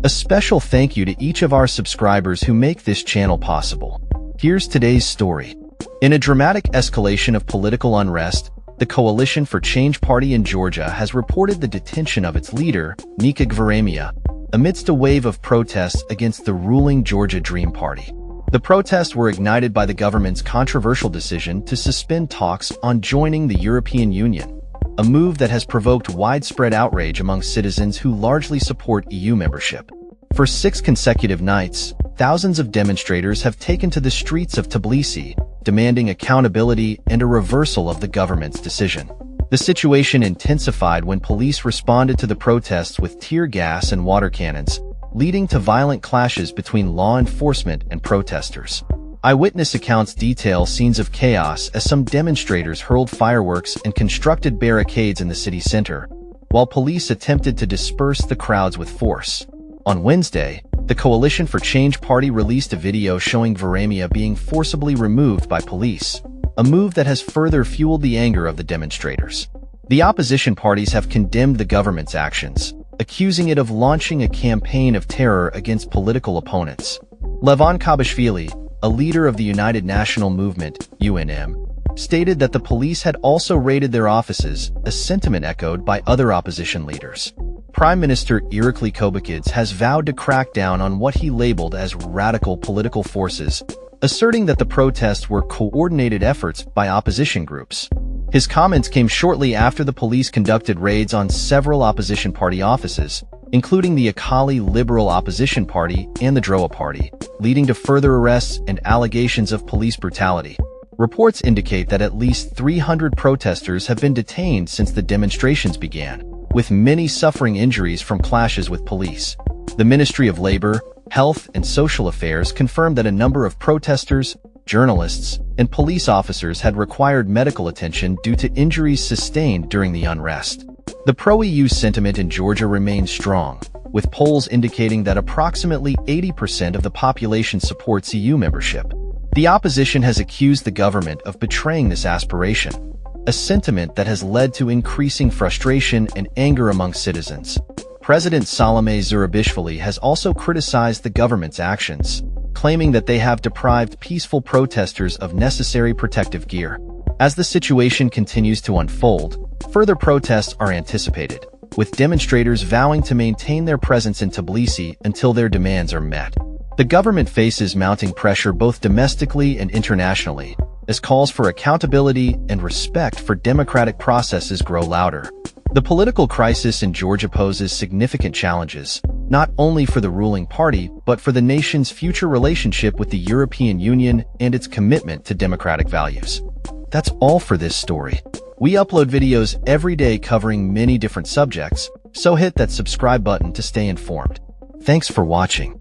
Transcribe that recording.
A special thank you to each of our subscribers who make this channel possible. Here's today's story. In a dramatic escalation of political unrest, the Coalition for Change Party in Georgia has reported the detention of its leader, Nika Gvaramia, amidst a wave of protests against the ruling Georgia Dream Party. The protests were ignited by the government's controversial decision to suspend talks on joining the European Union, a move that has provoked widespread outrage among citizens who largely support EU membership. For 6 consecutive nights, thousands of demonstrators have taken to the streets of Tbilisi, demanding accountability and a reversal of the government's decision. The situation intensified when police responded to the protests with tear gas and water cannons, leading to violent clashes between law enforcement and protesters. Eyewitness accounts detail scenes of chaos as some demonstrators hurled fireworks and constructed barricades in the city center, while police attempted to disperse the crowds with force. On Wednesday, the Coalition for Change Party released a video showing Gvaramia being forcibly removed by police, a move that has further fueled the anger of the demonstrators. The opposition parties have condemned the government's actions, accusing it of launching a campaign of terror against political opponents. Levon Kabashvili, a leader of the United National Movement, UNM, stated that the police had also raided their offices, a sentiment echoed by other opposition leaders. Prime Minister Erupt has vowed to crack down on what he labeled as radical political forces, asserting that the protests were coordinated efforts by opposition groups. His comments came shortly after the police conducted raids on several opposition party offices, including the Akali Liberal Opposition Party and the Droa Party, leading to further arrests and allegations of police brutality. Reports indicate that at least 300 protesters have been detained since the demonstrations began, with many suffering injuries from clashes with police. The Ministry of Labor, Health and Social Affairs confirmed that a number of protesters, journalists, and police officers had required medical attention due to injuries sustained during the unrest. The pro-EU sentiment in Georgia remains strong, with polls indicating that approximately 80% of the population supports EU membership. The opposition has accused the government of betraying this aspiration, a sentiment that has led to increasing frustration and anger among citizens. President Salome Zurabishvili has also criticized the government's actions, claiming that they have deprived peaceful protesters of necessary protective gear. As the situation continues to unfold, further protests are anticipated, with demonstrators vowing to maintain their presence in Tbilisi until their demands are met. The government faces mounting pressure both domestically and internationally, as calls for accountability and respect for democratic processes grow louder. The political crisis in Georgia poses significant challenges, not only for the ruling party, but for the nation's future relationship with the European Union and its commitment to democratic values. That's all for this story. We upload videos every day covering many different subjects, so hit that subscribe button to stay informed. Thanks for watching.